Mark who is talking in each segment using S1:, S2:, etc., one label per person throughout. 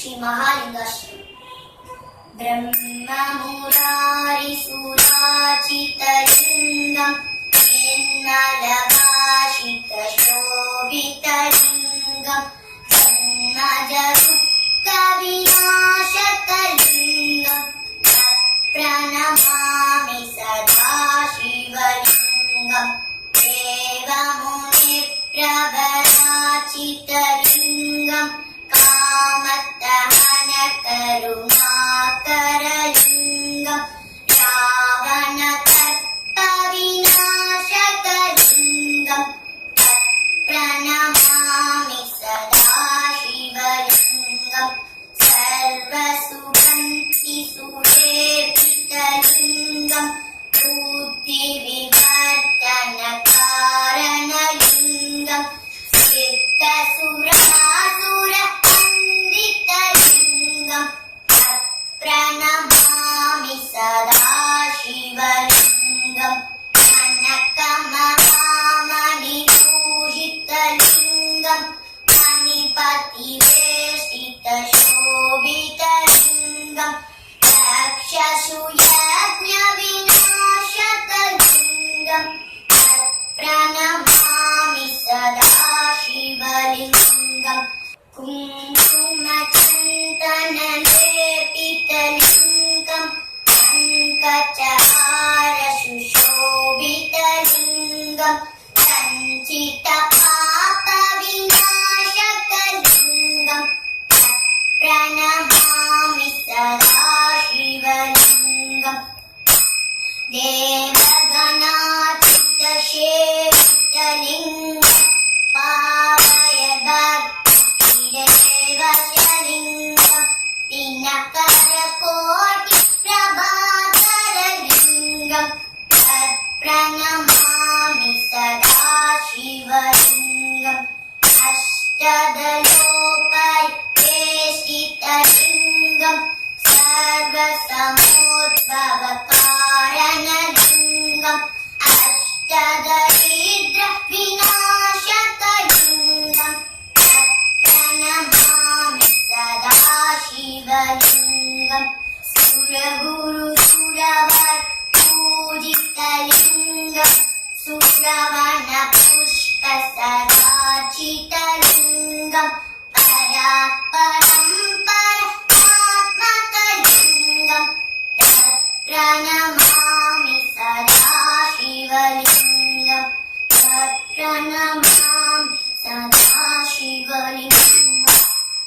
S1: श्री महालिंगाश्रम ब्रह्ममुरारिसुराचितलिङ्गं येन्नलभाषितशोभितलिङ्गं जन्मजदुःखविनाशकलिङ्गं तत्प्रणमामि सदा शिवलिङ्गं देवमुनिप्रवराचितलिङ्गं कामत्तहनकरुणाकरलिङ्गं रावणतर्पविनाशकलिङ्गं तत्प्रणमामि सदा शिवलिङ्गं सर्वसुगन्धिसुलेपितलिङ्गं बुद्धिविवर्धनकारणलिङ्गं सिद्धसुरासुरवन्दितलिङ्गं तत्प्रणमामि सदा शिवलिङ्गं कनकमहामणिपूजितलिङ्गं मणिपतिवेष्टितशोभितलिङ्गं रक्षसुयज्ञविनाशकलिङ्गं तत्प्रणमामि सदा शिवलिङ्गं कुङ्कुमचन्दनलेपितलिङ्गं पङ्कजहारसुशोभितलिङ्गं सञ्चितपापविनाशकलिङ्गं तत्प्रणमामि सदा शिवलिङ्गं देवगणातीतसेवितलिङ्गं पावयद्भक्तिरेवशलिङ्गं दिनकरकोटिप्रभाकरलिङ्गं तत्प्रणमामि सदा शिवलिङ्गम् अष्टदलोकैकेशितलिङ्गं सर्वसमोद्भवकारणलिङ्गम् अष्टदरिद्रविनाशकलिङ्गं तत्प्रणमामि सदा शिवलिङ्गं सुरगुरुसुरवर्पूजितलिङ्गं सुरवनपुष्पसदाचितलिङ्गं परात्मकलिङ्गं तत्प्रणमामि सदा शिवलिङ्गं तत्प्रणमामि सदा शिवलिङ्गं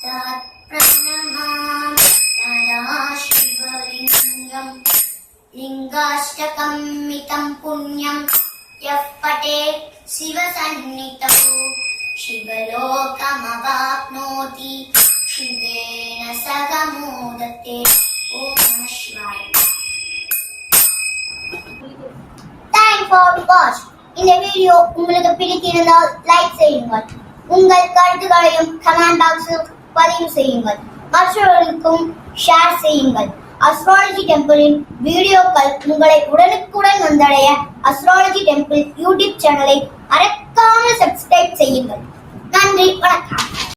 S1: तत्प्रणमामि सदा शिवलिङ्गं लिङ्गाष्टकं मितं पुण्यं यः पठेत् शिवसन्निधौ शिवलोकमवाप्नोति शिवेन सह मोदते। ॐ नमः शिवाय। Thanks for watching. இந்த வீடியோ உங்களுக்கு பிடித்திருந்தால் லைக் செய்யுங்கள். உங்கள் கருத்துக்களையும் கமெண்ட் பாக்ஸில் பதிவு செய்யுங்கள். மற்றவர்களுக்கும் ஷேர் செய்யுங்கள். அஸ்ட்ராலஜி டெம்பிளின் வீடியோக்கள் உங்களை உடனுக்குடன் வந்தடைய அஸ்ட்ராலஜி டெம்பிள் யூடியூப் சேனலை மறக்காமல் சப்ஸ்கிரைப் செய்யுங்கள். நன்றி, வணக்கம்.